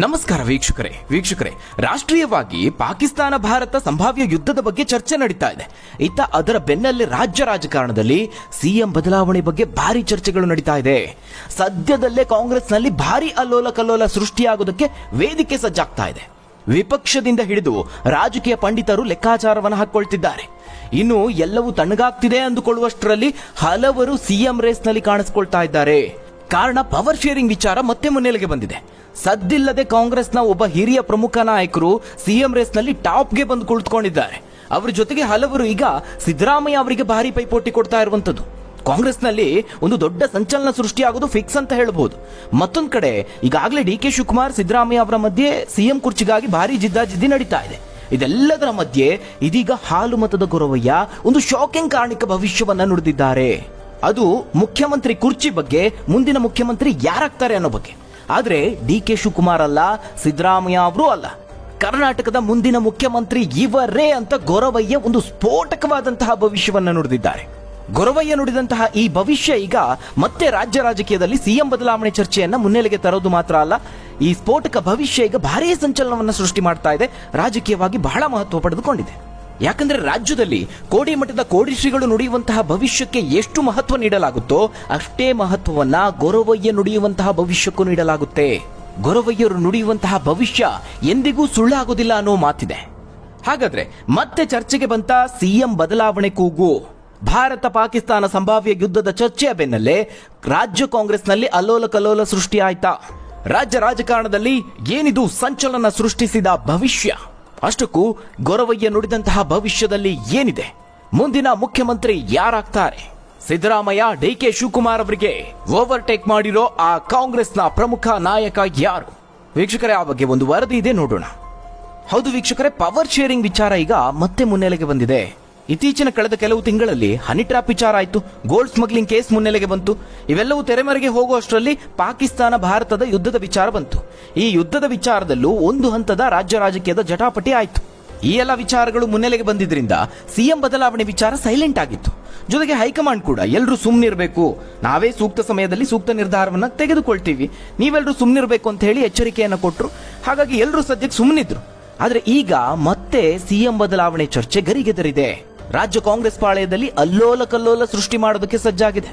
ನಮಸ್ಕಾರ ವೀಕ್ಷಕರೇ ರಾಷ್ಟ್ರೀಯವಾಗಿ ಪಾಕಿಸ್ತಾನ ಭಾರತ ಸಂಭಾವ್ಯ ಯುದ್ಧದ ಬಗ್ಗೆ ಚರ್ಚೆ ನಡೀತಾ ಇದೆ. ಇತ್ತ ಅದರ ಬೆನ್ನಲ್ಲೇ ರಾಜ್ಯ ರಾಜಕಾರಣದಲ್ಲಿ ಸಿಎಂ ಬದಲಾವಣೆ ಬಗ್ಗೆ ಭಾರಿ ಚರ್ಚೆಗಳು ನಡೀತಾ ಇದೆ. ಸದ್ಯದಲ್ಲೇ ಕಾಂಗ್ರೆಸ್ನಲ್ಲಿ ಭಾರಿ ಅಲ್ಲೋಲ ಕಲ್ಲೋಲ ಸೃಷ್ಟಿಯಾಗೋದಕ್ಕೆ ವೇದಿಕೆ ಸಜ್ಜಾಗ್ತಾ ಇದೆ. ವಿಪಕ್ಷದಿಂದ ಹಿಡಿದು ರಾಜಕೀಯ ಪಂಡಿತರು ಲೆಕ್ಕಾಚಾರವನ್ನು ಹಾಕೊಳ್ತಿದ್ದಾರೆ. ಇನ್ನು ಎಲ್ಲವೂ ತಣ್ಣಗಾಗ್ತಿದೆ ಅಂದುಕೊಳ್ಳುವಷ್ಟರಲ್ಲಿ ಹಲವರು ಸಿಎಂ ರೇಸ್ನಲ್ಲಿ ಕಾಣಿಸ್ಕೊಳ್ತಾ ಇದ್ದಾರೆ. ಕಾರಣ ಪವರ್ ಶೇರಿಂಗ್ ವಿಚಾರ ಮತ್ತೆ ಮುನ್ನೆಲೆಗೆ ಬಂದಿದೆ. ಸದ್ದಿಲ್ಲದೆ ಕಾಂಗ್ರೆಸ್ನ ಒಬ್ಬ ಹಿರಿಯ ಪ್ರಮುಖ ನಾಯಕರು ಸಿಎಂ ರೇಸ್ನಲ್ಲಿ ಟಾಪ್ಗೆ ಬಂದು ಕುಳಿತುಕೊಂಡಿದ್ದಾರೆ. ಅವರ ಜೊತೆಗೆ ಹಲವರು ಈಗ ಸಿದ್ದರಾಮಯ್ಯ ಅವರಿಗೆ ಭಾರಿ ಪೈಪೋಟಿ ಕೊಡ್ತಾ ಇರುವಂತದ್ದು ಕಾಂಗ್ರೆಸ್ನಲ್ಲಿ ಒಂದು ದೊಡ್ಡ ಸಂಚಲನ ಸೃಷ್ಟಿಯಾಗೋದು ಫಿಕ್ಸ್ ಅಂತ ಹೇಳಬಹುದು. ಮತ್ತೊಂದು ಕಡೆ ಈಗಾಗಲೇ ಡಿ ಕೆ ಶಿವಕುಮಾರ್ ಸಿದ್ದರಾಮಯ್ಯ ಅವರ ಮಧ್ಯೆ ಸಿಎಂ ಕುರ್ಚಿಗಾಗಿ ಭಾರಿ ಜಿದ್ದಾಜಿದ್ದಿ ನಡೀತಾ ಇದೆ. ಇದೆಲ್ಲದರ ಮಧ್ಯೆ ಇದೀಗ ಹಾಲು ಮತದ ಗೊರವಯ್ಯ ಒಂದು ಶಾಕಿಂಗ್ ಕಾರಣಿಕ ಭವಿಷ್ಯವನ್ನ ನುಡಿದಿದ್ದಾರೆ. ಅದು ಮುಖ್ಯಮಂತ್ರಿ ಕುರ್ಚಿ ಬಗ್ಗೆ, ಮುಂದಿನ ಮುಖ್ಯಮಂತ್ರಿ ಯಾರಾಗ್ತಾರೆ ಅನ್ನೋ ಬಗ್ಗೆ. ಆದ್ರೆ ಡಿ ಕೆ ಶಿವಕುಮಾರ್ ಅಲ್ಲ, ಸಿದ್ದರಾಮಯ್ಯ ಅವರು ಅಲ್ಲ, ಕರ್ನಾಟಕದ ಮುಂದಿನ ಮುಖ್ಯಮಂತ್ರಿ ಇವರೇ ಅಂತ ಗೊರವಯ್ಯ ಒಂದು ಸ್ಫೋಟಕವಾದಂತಹ ಭವಿಷ್ಯವನ್ನ ನುಡಿದಿದ್ದಾರೆ. ಗೊರವಯ್ಯ ನುಡಿದಂತಹ ಈ ಭವಿಷ್ಯ ಈಗ ಮತ್ತೆ ರಾಜ್ಯ ರಾಜಕೀಯದಲ್ಲಿ ಸಿಎಂ ಬದಲಾವಣೆ ಚರ್ಚೆಯನ್ನ ಮುನ್ನೆಲೆಗೆ ತರೋದು ಮಾತ್ರ ಅಲ್ಲ, ಈ ಸ್ಫೋಟಕ ಭವಿಷ್ಯ ಈಗ ಭಾರೀ ಸಂಚಲನವನ್ನ ಸೃಷ್ಟಿ ಮಾಡ್ತಾ ಇದೆ. ರಾಜಕೀಯವಾಗಿ ಬಹಳ ಮಹತ್ವ ಪಡೆದುಕೊಂಡಿದೆ. ಯಾಕಂದ್ರೆ ರಾಜ್ಯದಲ್ಲಿ ಕೋಡಿ ಮಠದ ಕೋಡಿ ಶ್ರೀಗಳು ನುಡಿಯುವಂತಹ ಭವಿಷ್ಯಕ್ಕೆ ಎಷ್ಟು ಮಹತ್ವ ನೀಡಲಾಗುತ್ತೋ ಅಷ್ಟೇ ಮಹತ್ವವನ್ನ ಗೊರವಯ್ಯ ನುಡಿಯುವಂತಹ ಭವಿಷ್ಯಕ್ಕೂ ನೀಡಲಾಗುತ್ತೆ. ಗೊರವಯ್ಯರು ನುಡಿಯುವಂತಹ ಭವಿಷ್ಯ ಎಂದಿಗೂ ಸುಳ್ಳಾಗೋದಿಲ್ಲ ಅನ್ನೋ ಮಾತಿದೆ. ಹಾಗಾದ್ರೆ ಮತ್ತೆ ಚರ್ಚೆಗೆ ಬಂತ ಸಿಎಂ ಬದಲಾವಣೆ ಕೂಗು. ಭಾರತ ಪಾಕಿಸ್ತಾನ ಸಂಭಾವ್ಯ ಯುದ್ಧದ ಚರ್ಚೆಯ ಬೆನ್ನಲ್ಲೇ ರಾಜ್ಯ ಕಾಂಗ್ರೆಸ್ನಲ್ಲಿ ಅಲ್ಲೋಲ ಕಲ್ಲೋಲ ಸೃಷ್ಟಿ ಆಯ್ತಾ? ರಾಜ್ಯ ರಾಜಕಾರಣದಲ್ಲಿ ಏನಿದು ಸಂಚಲನ ಸೃಷ್ಟಿಸಿದ ಭವಿಷ್ಯ? ಅಷ್ಟಕ್ಕೂ ಗೊರವಯ್ಯ ನುಡಿದಂತಹ ಭವಿಷ್ಯದಲ್ಲಿ ಏನಿದೆ? ಮುಂದಿನ ಮುಖ್ಯಮಂತ್ರಿ ಯಾರಾಗ್ತಾರೆ? ಸಿದ್ದರಾಮಯ್ಯ, ಡಿ ಕೆ ಶಿವಕುಮಾರ್ ಅವರಿಗೆ ಓವರ್ಟೇಕ್ ಮಾಡಿರೋ ಆ ಕಾಂಗ್ರೆಸ್ನ ಪ್ರಮುಖ ನಾಯಕ ಯಾರು? ವೀಕ್ಷಕರೇ, ಆ ಬಗ್ಗೆ ಒಂದು ವರದಿ ಇದೆ, ನೋಡೋಣ. ಹೌದು ವೀಕ್ಷಕರೇ, ಪವರ್ ಶೇರಿಂಗ್ ವಿಚಾರ ಈಗ ಮತ್ತೆ ಮುನ್ನೆಲೆಗೆ ಬಂದಿದೆ. ಇತ್ತೀಚಿನ ಕಳೆದ ಕೆಲವು ತಿಂಗಳಲ್ಲಿ ಹನಿ ಟ್ರ್ಯಾಪ್ ವಿಚಾರ ಆಯ್ತು, ಗೋಲ್ಡ್ ಸ್ಮಗ್ಲಿಂಗ್ ಕೇಸ್ ಮುನ್ನೆಲೆಗೆ ಬಂತು. ಇವೆಲ್ಲವೂ ತೆರೆಮರೆಗೆ ಹೋಗುವಷ್ಟರಲ್ಲಿ ಪಾಕಿಸ್ತಾನ ಭಾರತದ ಯುದ್ಧದ ವಿಚಾರ ಬಂತು. ಈ ಯುದ್ಧದ ವಿಚಾರದಲ್ಲೂ ಒಂದು ಹಂತದ ರಾಜ್ಯ ರಾಜಕೀಯದ ಜಟಾಪಟಿ ಆಯ್ತು. ಈ ಎಲ್ಲ ವಿಚಾರಗಳು ಮುನ್ನೆಲೆಗೆ ಬಂದಿದ್ರಿಂದ ಸಿಎಂ ಬದಲಾವಣೆ ವಿಚಾರ ಸೈಲೆಂಟ್ ಆಗಿತ್ತು. ಜೊತೆಗೆ ಹೈಕಮಾಂಡ್ ಕೂಡ ಎಲ್ಲರೂ ಸುಮ್ಮನಿರಬೇಕು, ನಾವೇ ಸೂಕ್ತ ಸಮಯದಲ್ಲಿ ಸೂಕ್ತ ನಿರ್ಧಾರವನ್ನ ತೆಗೆದುಕೊಳ್ತೀವಿ, ನೀವೆಲ್ಲರೂ ಸುಮ್ಮನಿರಬೇಕು ಅಂತ ಹೇಳಿ ಎಚ್ಚರಿಕೆಯನ್ನು ಕೊಟ್ಟರು. ಹಾಗಾಗಿ ಎಲ್ಲರೂ ಸದ್ಯಕ್ಕೆ ಸುಮ್ಮನಿದ್ರು. ಆದ್ರೆ ಈಗ ಮತ್ತೆ ಸಿಎಂ ಬದಲಾವಣೆ ಚರ್ಚೆ ಗರಿಗೆದರಿದೆ. ರಾಜ್ಯ ಕಾಂಗ್ರೆಸ್ ಪಾಳೆಯದಲ್ಲಿ ಅಲ್ಲೋಲ ಕಲ್ಲೋಲ ಸೃಷ್ಟಿ ಮಾಡೋದಕ್ಕೆ ಸಜ್ಜಾಗಿದೆ.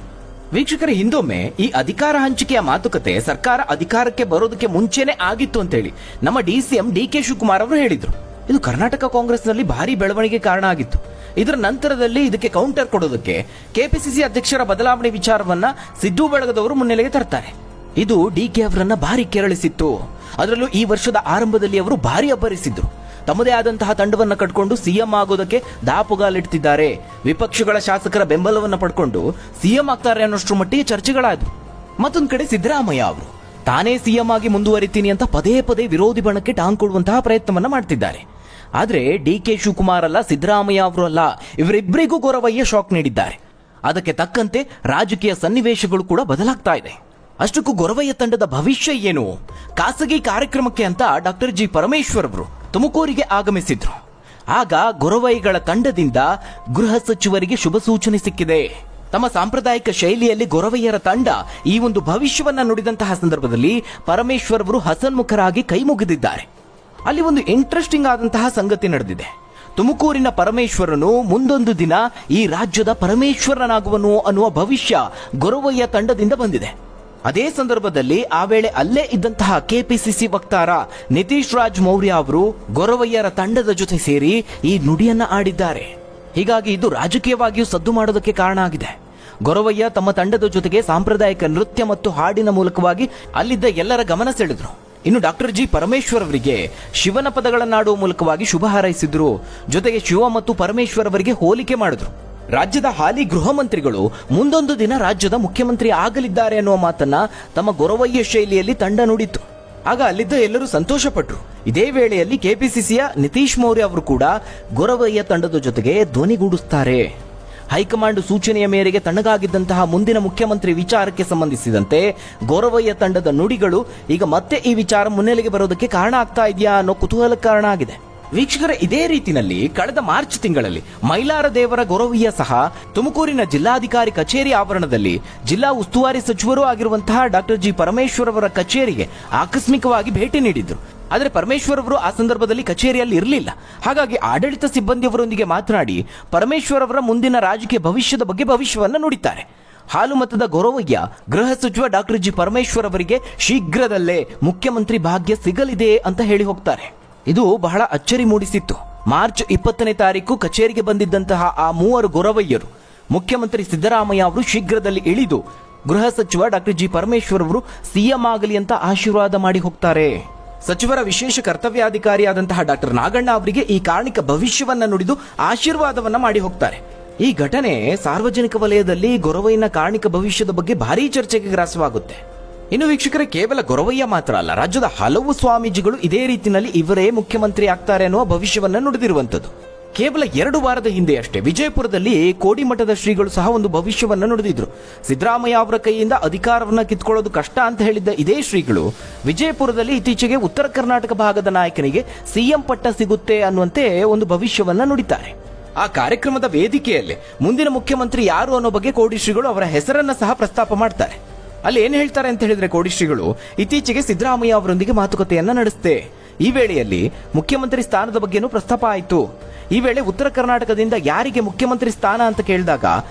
ವೀಕ್ಷಕರೇ, ಹಿಂದೊಮ್ಮೆ ಈ ಅಧಿಕಾರ ಹಂಚಿಕೆಯ ಮಾತುಕತೆ ಸರ್ಕಾರ ಅಧಿಕಾರಕ್ಕೆ ಬರೋದಕ್ಕೆ ಮುಂಚೆನೆ ಆಗಿತ್ತು ಅಂತೇಳಿ ನಮ್ಮ ಡಿಸಿಎಂ ಡಿ ಕೆ ಶಿವಕುಮಾರ್ ಅವರು ಹೇಳಿದ್ರು. ಇದು ಕರ್ನಾಟಕ ಕಾಂಗ್ರೆಸ್ನಲ್ಲಿ ಭಾರಿ ಬೆಳವಣಿಗೆ ಕಾರಣ ಆಗಿತ್ತು. ಇದರ ನಂತರದಲ್ಲಿ ಇದಕ್ಕೆ ಕೌಂಟರ್ ಕೊಡೋದಕ್ಕೆ ಕೆಪಿಸಿಸಿ ಅಧ್ಯಕ್ಷರ ಬದಲಾವಣೆ ವಿಚಾರವನ್ನ ಸಿದ್ದು ಬಳಗದವರು ಮುನ್ನೆಲೆಗೆ ತರ್ತಾರೆ. ಇದು ಡಿ ಕೆ ಅವರನ್ನ ಭಾರಿ ಕೆರಳಿಸಿತ್ತು. ಅದರಲ್ಲೂ ಈ ವರ್ಷದ ಆರಂಭದಲ್ಲಿ ಅವರು ಭಾರಿ ಅಬ್ಬರಿಸಿದ್ರು. ತಮ್ಮದೇ ಆದಂತಹ ತಂಡವನ್ನ ಕಟ್ಕೊಂಡು ಸಿಎಂ ಆಗೋದಕ್ಕೆ ದಾಪುಗಾಲಿಡ್ತಿದ್ದಾರೆ. ವಿಪಕ್ಷಗಳ ಶಾಸಕರ ಬೆಂಬಲವನ್ನ ಪಡ್ಕೊಂಡು ಸಿಎಂ ಆಗ್ತಾರೆ ಅನ್ನೋಷ್ಟ್ರ ಮಟ್ಟಿಗೆ ಚರ್ಚೆಗಳಾದವು. ಮತ್ತೊಂದು ಕಡೆ ಸಿದ್ದರಾಮಯ್ಯ ಅವರು ತಾನೇ ಸಿಎಂ ಆಗಿ ಮುಂದುವರಿತೀನಿ ಅಂತ ಪದೇ ಪದೇ ವಿರೋಧಿ ಬಣಕ್ಕೆ ಟಾಂಗ್ ಕೊಡುವಂತಹ ಪ್ರಯತ್ನವನ್ನ ಮಾಡ್ತಿದ್ದಾರೆ. ಆದ್ರೆ ಡಿ ಕೆ ಶಿವಕುಮಾರ್ ಅಲ್ಲ, ಸಿದ್ದರಾಮಯ್ಯ ಅವರು ಅಲ್ಲ, ಇವರಿಬ್ಬರಿಗೂ ಗೊರವಯ್ಯ ಶಾಕ್ ನೀಡಿದ್ದಾರೆ. ಅದಕ್ಕೆ ತಕ್ಕಂತೆ ರಾಜಕೀಯ ಸನ್ನಿವೇಶಗಳು ಕೂಡ ಬದಲಾಗ್ತಾ ಇದೆ. ಅಷ್ಟಕ್ಕೂ ಗೊರವಯ್ಯ ತಂಡದ ಭವಿಷ್ಯ ಏನು? ಖಾಸಗಿ ಕಾರ್ಯಕ್ರಮಕ್ಕೆ ಅಂತ ಡಾಕ್ಟರ್ ಜಿ ಪರಮೇಶ್ವರ್ ಅವರು ತುಮಕೂರಿಗೆ ಆಗಮಿಸಿದ್ರು. ಆಗ ಗೊರವಯ್ಯಗಳ ತಂಡದಿಂದ ಗೃಹ ಸಚಿವರಿಗೆ ಶುಭ ಸೂಚನೆ ಸಿಕ್ಕಿದೆ. ತಮ್ಮ ಸಾಂಪ್ರದಾಯಿಕ ಶೈಲಿಯಲ್ಲಿ ಗೊರವಯ್ಯರ ತಂಡ ಈ ಒಂದು ಭವಿಷ್ಯವನ್ನ ನುಡಿದಂತಹ ಸಂದರ್ಭದಲ್ಲಿ ಪರಮೇಶ್ವರ್ ಅವರು ಹಸನ್ಮುಖರಾಗಿ ಕೈ ಮುಗಿದಿದ್ದಾರೆ. ಅಲ್ಲಿ ಒಂದು ಇಂಟ್ರೆಸ್ಟಿಂಗ್ ಆದಂತಹ ಸಂಗತಿ ನಡೆದಿದೆ. ತುಮಕೂರಿನ ಪರಮೇಶ್ವರನು ಮುಂದೊಂದು ದಿನ ಈ ರಾಜ್ಯದ ಪರಮೇಶ್ವರನಾಗುವನು ಅನ್ನುವ ಭವಿಷ್ಯ ಗೊರವಯ್ಯ ತಂಡದಿಂದ ಬಂದಿದೆ. ಅದೇ ಸಂದರ್ಭದಲ್ಲಿ ಆ ವೇಳೆ ಅಲ್ಲೇ ಇದ್ದಂತಹ ಕೆಪಿಸಿಸಿ ವಕ್ತಾರ ನಿತೀಶ್ ರಾಜ್ ಮೌರ್ಯ ಅವರು ಗೊರವಯ್ಯರ ತಂಡದ ಜೊತೆ ಸೇರಿ ಈ ನುಡಿಯನ್ನ ಆಡಿದ್ದಾರೆ. ಹೀಗಾಗಿ ಇದು ರಾಜಕೀಯವಾಗಿಯೂ ಸದ್ದು ಮಾಡೋದಕ್ಕೆ ಕಾರಣ ಆಗಿದೆ. ಗೊರವಯ್ಯ ತಮ್ಮ ತಂಡದ ಜೊತೆಗೆ ಸಾಂಪ್ರದಾಯಿಕ ನೃತ್ಯ ಮತ್ತು ಹಾಡಿನ ಮೂಲಕವಾಗಿ ಅಲ್ಲಿದ್ದ ಎಲ್ಲರ ಗಮನ ಸೆಳೆದ್ರು. ಇನ್ನು ಡಾಕ್ಟರ್ ಜಿ ಪರಮೇಶ್ವರ್ ಅವರಿಗೆ ಶಿವನ ಪದಗಳನ್ನಾಡುವ ಮೂಲಕವಾಗಿ ಶುಭ ಹಾರೈಸಿದ್ರು. ಜೊತೆಗೆ ಶಿವ ಮತ್ತು ಪರಮೇಶ್ವರ್ ಅವರಿಗೆ ಹೋಲಿಕೆ ಮಾಡಿದ್ರು. ರಾಜ್ಯದ ಹಾಲಿ ಗೃಹ ಮಂತ್ರಿಗಳು ಮುಂದೊಂದು ದಿನ ರಾಜ್ಯದ ಮುಖ್ಯಮಂತ್ರಿ ಆಗಲಿದ್ದಾರೆ ಅನ್ನುವ ಮಾತನ್ನ ತಮ್ಮ ಗೊರವಯ್ಯ ಶೈಲಿಯಲ್ಲಿ ತಂಡ ನುಡಿತು. ಆಗ ಅಲ್ಲಿದ್ದ ಎಲ್ಲರೂ ಸಂತೋಷ ಪಟ್ರು. ಇದೇ ವೇಳೆಯಲ್ಲಿ ಕೆಪಿಸಿಸಿಯ ನಿತೀಶ್ ಮೌರ್ಯ ಅವರು ಕೂಡ ಗೊರವಯ್ಯ ತಂಡದ ಜೊತೆಗೆ ಧ್ವನಿಗೂಡಿಸುತ್ತಾರೆ. ಹೈಕಮಾಂಡ್ ಸೂಚನೆಯ ಮೇರೆಗೆ ತಣ್ಣಗಾಗಿದ್ದಂತಹ ಮುಂದಿನ ಮುಖ್ಯಮಂತ್ರಿ ವಿಚಾರಕ್ಕೆ ಸಂಬಂಧಿಸಿದಂತೆ ಗೊರವಯ್ಯ ತಂಡದ ನುಡಿಗಳು ಈಗ ಮತ್ತೆ ಈ ವಿಚಾರ ಮುನ್ನೆಲೆಗೆ ಬರೋದಕ್ಕೆ ಕಾರಣ ಆಗ್ತಾ ಇದೆಯಾ ಅನ್ನೋ ಕುತೂಹಲ ಕಾರಣ ಆಗಿದೆ. ವೀಕ್ಷಕರ, ಇದೇ ರೀತಿಯಲ್ಲಿ ಕಳೆದ ಮಾರ್ಚ್ ತಿಂಗಳಲ್ಲಿ ಮೈಲಾರ ದೇವರ ಗೊರವಯ್ಯ ಸಹ ತುಮಕೂರಿನ ಜಿಲ್ಲಾಧಿಕಾರಿ ಕಚೇರಿ ಆವರಣದಲ್ಲಿ ಜಿಲ್ಲಾ ಉಸ್ತುವಾರಿ ಸಚಿವರೂ ಆಗಿರುವಂತಹ ಡಾಕ್ಟರ್ ಜಿ ಪರಮೇಶ್ವರ್ ಅವರ ಕಚೇರಿಗೆ ಆಕಸ್ಮಿಕವಾಗಿ ಭೇಟಿ ನೀಡಿದ್ರು. ಆದರೆ ಪರಮೇಶ್ವರ್ ಅವರು ಆ ಸಂದರ್ಭದಲ್ಲಿ ಕಚೇರಿಯಲ್ಲಿ ಇರಲಿಲ್ಲ. ಹಾಗಾಗಿ ಆಡಳಿತ ಸಿಬ್ಬಂದಿಯವರೊಂದಿಗೆ ಮಾತನಾಡಿ ಪರಮೇಶ್ವರ್ ಅವರ ಮುಂದಿನ ರಾಜಕೀಯ ಭವಿಷ್ಯದ ಬಗ್ಗೆ ಭವಿಷ್ಯವನ್ನು ನುಡಿತಾರೆ. ಹಾಲುಮತದ ಗೊರವಯ್ಯ ಗೃಹ ಸಚಿವ ಡಾಕ್ಟರ್ ಜಿ ಪರಮೇಶ್ವರ್ ಅವರಿಗೆ ಶೀಘ್ರದಲ್ಲೇ ಮುಖ್ಯಮಂತ್ರಿ ಭಾಗ್ಯ ಸಿಗಲಿದೆ ಅಂತ ಹೇಳಿ ಹೋಗ್ತಾರೆ. ಇದು ಬಹಳ ಅಚ್ಚರಿ ಮೂಡಿಸಿತ್ತು. ಮಾರ್ಚ್ 20ನೇ ತಾರೀಕು ಕಚೇರಿಗೆ ಬಂದಿದ್ದಂತಹ ಆ ಮೂವರು ಗೊರವಯ್ಯರು ಮುಖ್ಯಮಂತ್ರಿ ಸಿದ್ದರಾಮಯ್ಯ ಅವರು ಶೀಘ್ರದಲ್ಲಿ ಇಳಿದು ಗೃಹ ಸಚಿವ ಡಾಕ್ಟರ್ ಜಿ ಪರಮೇಶ್ವರ್ ಅವರು ಸಿಎಂ ಆಗಲಿ ಅಂತ ಆಶೀರ್ವಾದ ಮಾಡಿ ಹೋಗ್ತಾರೆ. ಸಚಿವರ ವಿಶೇಷ ಕರ್ತವ್ಯಾಧಿಕಾರಿಯಾದಂತಹ ಡಾಕ್ಟರ್ ನಾಗಣ್ಣ ಅವರಿಗೆ ಈ ಕಾರಣಿಕ ಭವಿಷ್ಯವನ್ನ ನುಡಿದು ಆಶೀರ್ವಾದವನ್ನ ಮಾಡಿ ಹೋಗ್ತಾರೆ. ಈ ಘಟನೆ ಸಾರ್ವಜನಿಕ ವಲಯದಲ್ಲಿ ಗೊರವಯ್ಯನ ಕಾರಣಿಕ ಭವಿಷ್ಯದ ಬಗ್ಗೆ ಭಾರೀ ಚರ್ಚೆಗೆ ಗ್ರಾಸವಾಗುತ್ತೆ. ಇನ್ನು ವೀಕ್ಷಕರೇ, ಕೇವಲ ಗೊರವಯ್ಯ ಮಾತ್ರ ಅಲ್ಲ, ರಾಜ್ಯದ ಹಲವು ಸ್ವಾಮೀಜಿಗಳು ಇದೇ ರೀತಿಯಲ್ಲಿ ಇವರೇ ಮುಖ್ಯಮಂತ್ರಿ ಆಗ್ತಾರೆ ಅನ್ನುವ ಭವಿಷ್ಯವನ್ನ ನುಡಿದಿರುವಂತದ್ದು. ಕೇವಲ 2 ವಾರದ ಹಿಂದೆ ಅಷ್ಟೇ ವಿಜಯಪುರದಲ್ಲಿ ಕೋಡಿಮಠದ ಶ್ರೀಗಳು ಸಹ ಒಂದು ಭವಿಷ್ಯವನ್ನ ನುಡಿದಿದ್ರು. ಸಿದ್ದರಾಮಯ್ಯ ಅವರ ಕೈಯಿಂದ ಅಧಿಕಾರವನ್ನ ಕಿತ್ಕೊಳ್ಳೋದು ಕಷ್ಟ ಅಂತ ಹೇಳಿದ್ದ ಇದೇ ಶ್ರೀಗಳು ವಿಜಯಪುರದಲ್ಲಿ ಇತ್ತೀಚೆಗೆ ಉತ್ತರ ಕರ್ನಾಟಕ ಭಾಗದ ನಾಯಕನಿಗೆ ಸಿಎಂ ಪಟ್ಟ ಸಿಗುತ್ತೆ ಅನ್ನುವಂತೆ ಒಂದು ಭವಿಷ್ಯವನ್ನ ನುಡಿತಾರೆ. ಆ ಕಾರ್ಯಕ್ರಮದ ವೇದಿಕೆಯಲ್ಲಿ ಮುಂದಿನ ಮುಖ್ಯಮಂತ್ರಿ ಯಾರು ಅನ್ನೋ ಬಗ್ಗೆ ಕೋಡಿಶ್ರೀಗಳು ಅವರ ಹೆಸರನ್ನ ಸಹ ಪ್ರಸ್ತಾಪ ಮಾಡ್ತಾರೆ. ಅಲ್ಲಿ ಏನ್ ಹೇಳ್ತಾರೆ ಅಂತ ಹೇಳಿದ್ರೆ, ಕೋಡಿಶ್ರೀಗಳು ಇತ್ತೀಚೆಗೆ ಸಿದ್ದರಾಮಯ್ಯ ಅವರೊಂದಿಗೆ ಮಾತುಕತೆಯನ್ನ ನಡೆಸುತ್ತೆ. ಈ ವೇಳೆಯಲ್ಲಿ ಮುಖ್ಯಮಂತ್ರಿ ಸ್ಥಾನದ ಬಗ್ಗೆನೂ ಪ್ರಸ್ತಾಪ ಆಯಿತು. ಈ ವೇಳೆ ಉತ್ತರ ಕರ್ನಾಟಕದಿಂದ ಯಾರಿಗೆ ಮುಖ್ಯಮಂತ್ರಿ ಸ್ಥಾನ ಅಂತ ಕೇಳಿದಾಗ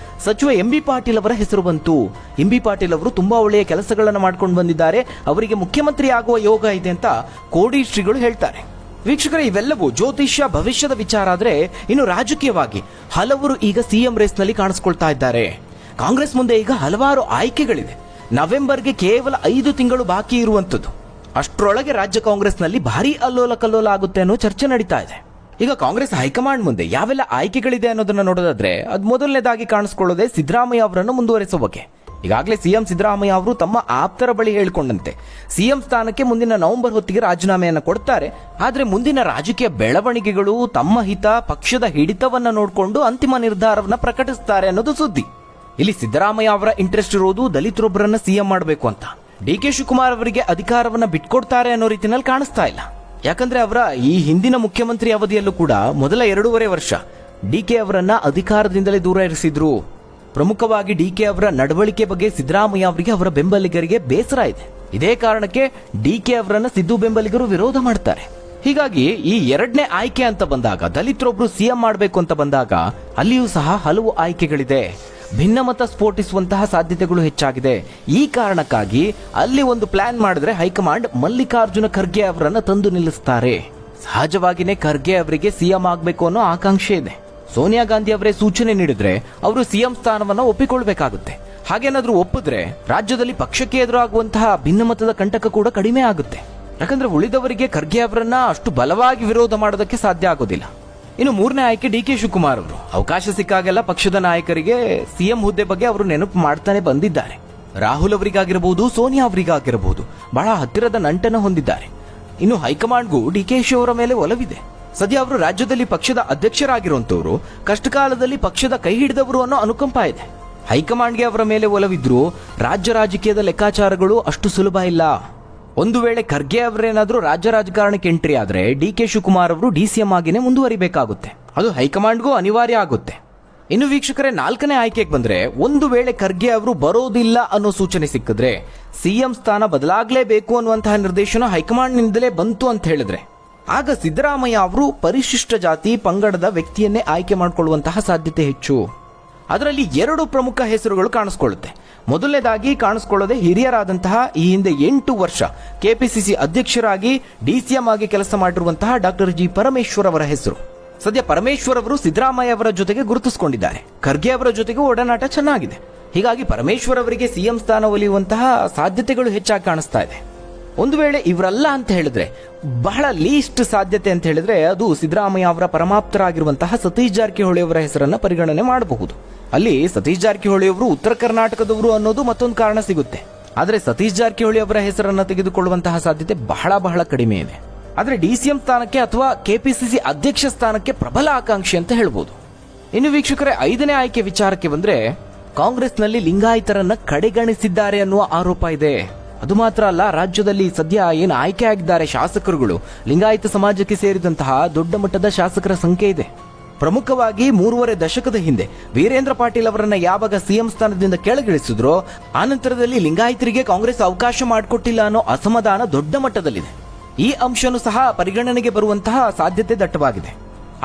ಸಚಿವ ಎಂಬಿ ಪಾಟೀಲ್ ಅವರ ಹೆಸರು ಬಂತು. ಎಂಬಿ ಪಾಟೀಲ್ ಅವರು ತುಂಬಾ ಒಳ್ಳೆಯ ಕೆಲಸಗಳನ್ನು ಮಾಡ್ಕೊಂಡು ಬಂದಿದ್ದಾರೆ, ಅವರಿಗೆ ಮುಖ್ಯಮಂತ್ರಿ ಆಗುವ ಯೋಗ ಇದೆ ಅಂತ ಕೋಡಿಶ್ರೀಗಳು ಹೇಳ್ತಾರೆ. ವೀಕ್ಷಕರೇ, ಇವೆಲ್ಲವೂ ಜ್ಯೋತಿಷ್ಯ ಭವಿಷ್ಯದ ವಿಚಾರ ಆದ್ರೆ, ಇನ್ನು ರಾಜಕೀಯವಾಗಿ ಹಲವರು ಈಗ ಸಿಎಂ ರೇಸ್ನಲ್ಲಿ ಕಾಣಿಸ್ಕೊಳ್ತಾ ಇದ್ದಾರೆ. ಕಾಂಗ್ರೆಸ್ ಮುಂದೆ ಈಗ ಹಲವಾರು ಆಯ್ಕೆಗಳಿದೆ. ನವೆಂಬರ್ಗೆ ಕೇವಲ 5 ತಿಂಗಳು ಬಾಕಿ ಇರುವಂತದ್ದು. ಅಷ್ಟರೊಳಗೆ ರಾಜ್ಯ ಕಾಂಗ್ರೆಸ್ನಲ್ಲಿ ಭಾರೀ ಅಲ್ಲೋಲ ಕಲ್ಲೋಲ ಆಗುತ್ತೆ ಅನ್ನೋ ಚರ್ಚೆ ನಡೀತಾ ಇದೆ. ಈಗ ಕಾಂಗ್ರೆಸ್ ಹೈಕಮಾಂಡ್ ಮುಂದೆ ಯಾವೆಲ್ಲ ಆಯ್ಕೆಗಳಿದೆ ಅನ್ನೋದನ್ನ ನೋಡೋದಾದ್ರೆ, ಅದು ಮೊದಲನೇದಾಗಿ ಕಾಣಿಸ್ಕೊಳ್ಳೋದೇ ಸಿದ್ದರಾಮಯ್ಯ ಅವರನ್ನು ಮುಂದುವರೆಸುವ ಬಗ್ಗೆ. ಈಗಾಗಲೇ ಸಿಎಂ ಸಿದ್ದರಾಮಯ್ಯ ಅವರು ತಮ್ಮ ಆಪ್ತರ ಬಳಿ ಹೇಳಿಕೊಂಡಂತೆ ಸಿಎಂ ಸ್ಥಾನಕ್ಕೆ ಮುಂದಿನ ನವೆಂಬರ್ ಹೊತ್ತಿಗೆ ರಾಜೀನಾಮೆಯನ್ನು ಕೊಡ್ತಾರೆ. ಆದರೆ ಮುಂದಿನ ರಾಜಕೀಯ ಬೆಳವಣಿಗೆಗಳು ತಮ್ಮ ಹಿತ, ಪಕ್ಷದ ಹಿಡಿತವನ್ನ ನೋಡಿಕೊಂಡು ಅಂತಿಮ ನಿರ್ಧಾರವನ್ನ ಪ್ರಕಟಿಸುತ್ತಾರೆ ಅನ್ನೋದು ಸುದ್ದಿ. ಇಲ್ಲಿ ಸಿದ್ದರಾಮಯ್ಯ ಅವರ ಇಂಟ್ರೆಸ್ಟ್ ಇರೋದು ದಲಿತರೊಬ್ಬರನ್ನ ಸಿಎಂ ಮಾಡಬೇಕು ಅಂತ. ಡಿ.ಕೆ. ಶಿವಕುಮಾರ್ ಅವರಿಗೆ ಅಧಿಕಾರವನ್ನ ಬಿಟ್ಕೊಡ್ತಾರೆ ಅನ್ನೋ ರೀತಿಯಲ್ಲಿ ಕಾಣಿಸ್ತಾ ಇಲ್ಲ. ಯಾಕಂದ್ರೆ ಅವರ ಈ ಹಿಂದಿನ ಮುಖ್ಯಮಂತ್ರಿ ಅವಧಿಯಲ್ಲೂ ಕೂಡ ಮೊದಲ 2.5 ವರ್ಷ ಡಿ.ಕೆ. ಅವರನ್ನ ಅಧಿಕಾರದಿಂದಲೇ ದೂರ ಇರಿಸಿದ್ರು. ಪ್ರಮುಖವಾಗಿ ಡಿ.ಕೆ. ಅವರ ನಡವಳಿಕೆ ಬಗ್ಗೆ ಸಿದ್ದರಾಮಯ್ಯ ಅವರಿಗೆ ಅವರ ಬೆಂಬಲಿಗರಿಗೆ ಬೇಸರ ಇದೆ. ಇದೇ ಕಾರಣಕ್ಕೆ ಡಿ.ಕೆ. ಅವರನ್ನ ಸಿದ್ದು ಬೆಂಬಲಿಗರು ವಿರೋಧ ಮಾಡ್ತಾರೆ. ಹೀಗಾಗಿ ಈ 2ನೇ ಆಯ್ಕೆ ಅಂತ ಬಂದಾಗ, ದಲಿತರೊಬ್ರು ಸಿಎಂ ಮಾಡಬೇಕು ಅಂತ ಬಂದಾಗ ಅಲ್ಲಿಯೂ ಸಹ ಹಲವು ಆಯ್ಕೆಗಳಿದೆ. ಭಿನ್ನಮತ ಸ್ಫೋಟಿಸುವಂತಹ ಸಾಧ್ಯತೆಗಳು ಹೆಚ್ಚಾಗಿದೆ. ಈ ಕಾರಣಕ್ಕಾಗಿ ಅಲ್ಲಿ ಒಂದು ಪ್ಲಾನ್ ಮಾಡಿದ್ರೆ ಹೈಕಮಾಂಡ್ ಮಲ್ಲಿಕಾರ್ಜುನ ಖರ್ಗೆ ಅವರನ್ನ ತಂದು ನಿಲ್ಲಿಸುತ್ತಾರೆ. ಸಹಜವಾಗಿನೇ ಖರ್ಗೆ ಅವರಿಗೆ ಸಿಎಂ ಆಗಬೇಕು ಅನ್ನೋ ಆಕಾಂಕ್ಷೆ ಇದೆ. ಸೋನಿಯಾ ಗಾಂಧಿ ಅವರೇ ಸೂಚನೆ ನೀಡಿದ್ರೆ ಅವರು ಸಿಎಂ ಸ್ಥಾನವನ್ನ ಒಪ್ಪಿಕೊಳ್ಬೇಕಾಗುತ್ತೆ. ಹಾಗೇನಾದ್ರೂ ಒಪ್ಪಿದ್ರೆ ರಾಜ್ಯದಲ್ಲಿ ಪಕ್ಷಕ್ಕೆ ಎದುರಾಗುವಂತಹ ಭಿನ್ನಮತದ ಕಂಟಕ ಕೂಡ ಕಡಿಮೆ ಆಗುತ್ತೆ. ಯಾಕಂದ್ರೆ ಉಳಿದವರಿಗೆ ಖರ್ಗೆ ಅವರನ್ನ ಅಷ್ಟು ಬಲವಾಗಿ ವಿರೋಧ ಮಾಡೋದಕ್ಕೆ ಸಾಧ್ಯ ಆಗೋದಿಲ್ಲ. ಇನ್ನು 3ನೇ ಆಯ್ಕೆ ಡಿ.ಕೆ. ಶಿವಕುಮಾರ್ ಅವರು. ಅವಕಾಶ ಸಿಕ್ಕಾಗೆಲ್ಲ ಪಕ್ಷದ ನಾಯಕರಿಗೆ ಸಿಎಂ ಹುದ್ದೆ ಬಗ್ಗೆ ಅವರು ನೆನಪು ಮಾಡ್ತಾನೆ ಬಂದಿದ್ದಾರೆ. ರಾಹುಲ್ ಅವರಿಗಾಗಿರಬಹುದು, ಸೋನಿಯಾ ಅವರಿಗಾಗಿರಬಹುದು, ಬಹಳ ಹತ್ತಿರದ ನಂಟನ್ನು ಹೊಂದಿದ್ದಾರೆ. ಇನ್ನು ಹೈಕಮಾಂಡ್ಗೂ ಡಿ.ಕೆ.ಶಿ ಅವರ ಮೇಲೆ ಒಲವಿದೆ. ಸದ್ಯ ಅವರು ರಾಜ್ಯದಲ್ಲಿ ಪಕ್ಷದ ಅಧ್ಯಕ್ಷರಾಗಿರುವಂತವರು, ಕಷ್ಟಕಾಲದಲ್ಲಿ ಪಕ್ಷದ ಕೈ ಹಿಡಿದವರು ಅನ್ನೋ ಅನುಕಂಪ ಇದೆ. ಹೈಕಮಾಂಡ್ಗೆ ಅವರ ಮೇಲೆ ಒಲವಿದ್ರು ರಾಜ್ಯ ರಾಜಕೀಯದ ಲೆಕ್ಕಾಚಾರಗಳು ಅಷ್ಟು ಸುಲಭ ಇಲ್ಲ. ಒಂದು ವೇಳೆ ಖರ್ಗೆ ಅವರೇನಾದ್ರೂ ರಾಜ್ಯ ರಾಜಕಾರಣಕ್ಕೆ ಎಂಟ್ರಿ ಆದ್ರೆ ಡಿ.ಕೆ. ಶಿವಕುಮಾರ್ ಅವರು ಡಿಸಿಎಂ ಆಗಿನೇ ಮುಂದುವರಿಬೇಕಾಗುತ್ತೆ. ಅದು ಹೈಕಮಾಂಡ್ಗೂ ಅನಿವಾರ್ಯ ಆಗುತ್ತೆ. ಇನ್ನು ವೀಕ್ಷಕರೇ, 4ನೇ ಆಯ್ಕೆಗೆ ಬಂದ್ರೆ, ಒಂದು ವೇಳೆ ಖರ್ಗೆ ಅವರು ಬರೋದಿಲ್ಲ ಅನ್ನೋ ಸೂಚನೆ ಸಿಕ್ಕಿದ್ರೆ ಸಿಎಂ ಸ್ಥಾನ ಬದಲಾಗಲೇಬೇಕು ಅನ್ನುವಂತಹ ನಿರ್ದೇಶನ ಹೈಕಮಾಂಡ್ನಿಂದಲೇ ಬಂತು ಅಂತ ಹೇಳಿದ್ರೆ ಆಗ ಸಿದ್ದರಾಮಯ್ಯ ಅವರು ಪರಿಶಿಷ್ಟ ಜಾತಿ ಪಂಗಡದ ವ್ಯಕ್ತಿಯನ್ನೇ ಆಯ್ಕೆ ಮಾಡಿಕೊಳ್ಳುವಂತಹ ಸಾಧ್ಯತೆ ಹೆಚ್ಚು. ಅದರಲ್ಲಿ 2 ಪ್ರಮುಖ ಹೆಸರುಗಳು ಕಾಣಿಸ್ಕೊಳ್ಳುತ್ತೆ. ಮೊದಲನೇದಾಗಿ ಕಾಣಿಸ್ಕೊಳ್ಳೋದೆ ಹಿರಿಯರಾದಂತಹ, ಈ ಹಿಂದೆ 8 ವರ್ಷ ಕೆಪಿಸಿಸಿ ಅಧ್ಯಕ್ಷರಾಗಿ ಡಿಸಿಎಂ ಆಗಿ ಕೆಲಸ ಮಾಡಿರುವಂತಹ ಡಾಕ್ಟರ್ ಜಿ ಪರಮೇಶ್ವರ್ ಅವರ ಹೆಸರು. ಸದ್ಯ ಪರಮೇಶ್ವರ್ ಅವರು ಸಿದ್ದರಾಮಯ್ಯ ಅವರ ಜೊತೆಗೆ ಗುರುತಿಸಿಕೊಂಡಿದ್ದಾರೆ. ಖರ್ಗೆ ಅವರ ಜೊತೆಗೂ ಒಡನಾಟ ಚೆನ್ನಾಗಿದೆ. ಹೀಗಾಗಿ ಪರಮೇಶ್ವರ್ ಅವರಿಗೆ ಸಿಎಂ ಸ್ಥಾನ ಒಲಿಯುವಂತಹ ಸಾಧ್ಯತೆಗಳು ಹೆಚ್ಚಾಗಿ ಕಾಣಿಸ್ತಾ ಇದೆ. ಒಂದು ವೇಳೆ ಇವರಲ್ಲ ಅಂತ ಹೇಳಿದ್ರೆ, ಬಹಳ ಲೀಸ್ಟ್ ಸಾಧ್ಯತೆ ಅಂತ ಹೇಳಿದ್ರೆ ಅದು ಸಿದ್ದರಾಮಯ್ಯ ಅವರ ಪರಮಾಪ್ತರಾಗಿರುವಂತಹ ಸತೀಶ್ ಜಾರಕಿಹೊಳಿ ಅವರ ಹೆಸರನ್ನ ಪರಿಗಣನೆ ಮಾಡಬಹುದು. ಅಲ್ಲಿ ಸತೀಶ್ ಜಾರಕಿಹೊಳಿ ಅವರು ಉತ್ತರ ಕರ್ನಾಟಕದವರು ಅನ್ನೋದು ಮತ್ತೊಂದು ಕಾರಣ ಸಿಗುತ್ತೆ. ಆದ್ರೆ ಸತೀಶ್ ಜಾರಕಿಹೊಳಿ ಅವರ ಹೆಸರನ್ನ ತೆಗೆದುಕೊಳ್ಳುವಂತಹ ಸಾಧ್ಯತೆ ಬಹಳ ಬಹಳ ಕಡಿಮೆ ಇದೆ. ಆದ್ರೆ ಡಿಸಿಎಂ ಸ್ಥಾನಕ್ಕೆ ಅಥವಾ ಕೆಪಿಸಿಸಿ ಅಧ್ಯಕ್ಷ ಸ್ಥಾನಕ್ಕೆ ಪ್ರಬಲ ಆಕಾಂಕ್ಷಿ ಅಂತ ಹೇಳ್ಬೋದು. ಇನ್ನು ವೀಕ್ಷಕರೇ, 5ನೇ ಆಯ್ಕೆ ವಿಚಾರಕ್ಕೆ ಬಂದ್ರೆ, ಕಾಂಗ್ರೆಸ್ನಲ್ಲಿ ಲಿಂಗಾಯತರನ್ನ ಕಡೆಗಣಿಸಿದ್ದಾರೆ ಅನ್ನುವ ಆರೋಪ ಇದೆ. ಅದು ಮಾತ್ರ ಅಲ್ಲ, ರಾಜ್ಯದಲ್ಲಿ ಸದ್ಯ ಏನು ಆಯ್ಕೆ ಆಗಿದ್ದಾರೆ ಶಾಸಕರುಗಳು, ಲಿಂಗಾಯತ ಸಮಾಜಕ್ಕೆ ಸೇರಿದಂತಹ ದೊಡ್ಡ ಮಟ್ಟದ ಶಾಸಕರ ಸಂಖ್ಯೆ ಇದೆ. ಪ್ರಮುಖವಾಗಿ 3.5 ದಶಕದ ಹಿಂದೆ ವೀರೇಂದ್ರ ಪಾಟೀಲ್ ಅವರನ್ನ ಯಾವಾಗ ಸಿಎಂ ಸ್ಥಾನದಿಂದ ಕೆಳಗಿಳಿಸಿದ್ರೋ ಆನಂತರದಲ್ಲಿ ಲಿಂಗಾಯತರಿಗೆ ಕಾಂಗ್ರೆಸ್ ಅವಕಾಶ ಮಾಡಿಕೊಟ್ಟಿಲ್ಲ ಅನ್ನೋ ಅಸಮಾಧಾನ ದೊಡ್ಡ ಮಟ್ಟದಲ್ಲಿದೆ. ಈ ಅಂಶನೂ ಸಹ ಪರಿಗಣನೆಗೆ ಬರುವಂತಹ ಸಾಧ್ಯತೆ ದಟ್ಟವಾಗಿದೆ.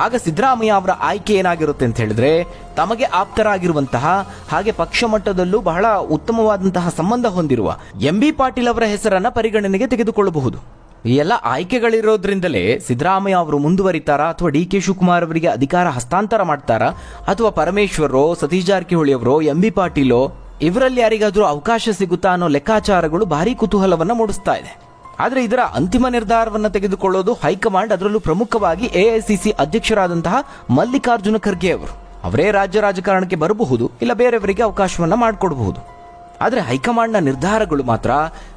ಆಗ ಸಿದ್ದರಾಮಯ್ಯ ಅವರ ಆಯ್ಕೆ ಏನಾಗಿರುತ್ತೆ ಅಂತ ಹೇಳಿದ್ರೆ, ತಮಗೆ ಆಪ್ತರಾಗಿರುವಂತಹ ಹಾಗೆ ಪಕ್ಷ ಮಟ್ಟದಲ್ಲೂ ಬಹಳ ಉತ್ತಮವಾದಂತಹ ಸಂಬಂಧ ಹೊಂದಿರುವ ಎಂಬಿ ಪಾಟೀಲ್ ಅವರ ಹೆಸರನ್ನ ಪರಿಗಣನೆಗೆ ತೆಗೆದುಕೊಳ್ಳಬಹುದು. ಈ ಎಲ್ಲ ಆಯ್ಕೆಗಳಿರೋದ್ರಿಂದಲೇ ಸಿದ್ದರಾಮಯ್ಯ ಅವರು ಮುಂದುವರಿತಾರಾ ಅಥವಾ ಡಿ.ಕೆ. ಶಿವಕುಮಾರ್ ಅವರಿಗೆ ಅಧಿಕಾರ ಹಸ್ತಾಂತರ ಮಾಡ್ತಾರಾ ಅಥವಾ ಪರಮೇಶ್ವರ್, ಸತೀಶ್ ಜಾರಕಿಹೊಳಿ ಅವರೋ, ಎಂಬಿ ಪಾಟೀಲೋ ಇವರಲ್ಲಿ ಯಾರಿಗಾದ್ರೂ ಅವಕಾಶ ಸಿಗುತ್ತಾ ಅನ್ನೋ ಲೆಕ್ಕಾಚಾರಗಳು ಭಾರಿ ಕುತೂಹಲವನ್ನ ಮೂಡಿಸ್ತಾ ಇದೆ. ಆದ್ರೆ ಇದರ ಅಂತಿಮ ನಿರ್ಧಾರವನ್ನು ತೆಗೆದುಕೊಳ್ಳೋದು ಹೈಕಮಾಂಡ್, ಅದರಲ್ಲೂ ಪ್ರಮುಖವಾಗಿ ಎಐಸಿಸಿ ಅಧ್ಯಕ್ಷರಾದಂತಹ ಮಲ್ಲಿಕಾರ್ಜುನ ಖರ್ಗೆ ಅವರು. ಅವರೇ ರಾಜ್ಯ ರಾಜಕಾರಣಕ್ಕೆ ಬರಬಹುದು, ಇಲ್ಲ ಬೇರೆಯವರಿಗೆ ಅವಕಾಶವನ್ನ ಮಾಡಿಕೊಡಬಹುದು. ಆದ್ರೆ ಹೈಕಮಾಂಡ್ನ ನಿರ್ಧಾರಗಳು ಮಾತ್ರ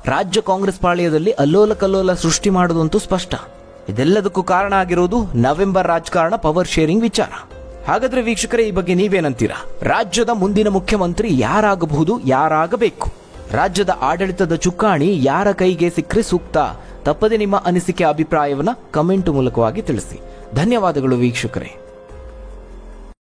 ರಾಜ್ಯ ಕಾಂಗ್ರೆಸ್ ಪಾಳ್ಯದಲ್ಲಿ ಅಲ್ಲೋಲ ಕಲ್ಲೋಲ ಸೃಷ್ಟಿ ಮಾಡೋದಂತೂ ಸ್ಪಷ್ಟ. ಇದೆಲ್ಲದಕ್ಕೂ ಕಾರಣ ಆಗಿರೋದು ನವೆಂಬರ್ ರಾಜಕಾರಣ, ಪವರ್ ಶೇರಿಂಗ್ ವಿಚಾರ. ಹಾಗಾದ್ರೆ ವೀಕ್ಷಕರೇ, ಈ ಬಗ್ಗೆ ನೀವೇನಂತೀರಾ? ರಾಜ್ಯದ ಮುಂದಿನ ಮುಖ್ಯಮಂತ್ರಿ ಯಾರಾಗಬಹುದು, ಯಾರಾಗಬೇಕು? ರಾಜ್ಯದ ಆಡಳಿತದ ಚುಕ್ಕಾಣಿ ಯಾರ ಕೈಗೆ ಸಿಕ್ಕರೆ ಸೂಕ್ತ? ತಪ್ಪದೆ ನಿಮ್ಮ ಅನಿಸಿಕೆ, ಅಭಿಪ್ರಾಯವನ್ನ ಕಮೆಂಟ್ ಮೂಲಕವಾಗಿ ತಿಳಿಸಿ. ಧನ್ಯವಾದಗಳು ವೀಕ್ಷಕರೇ.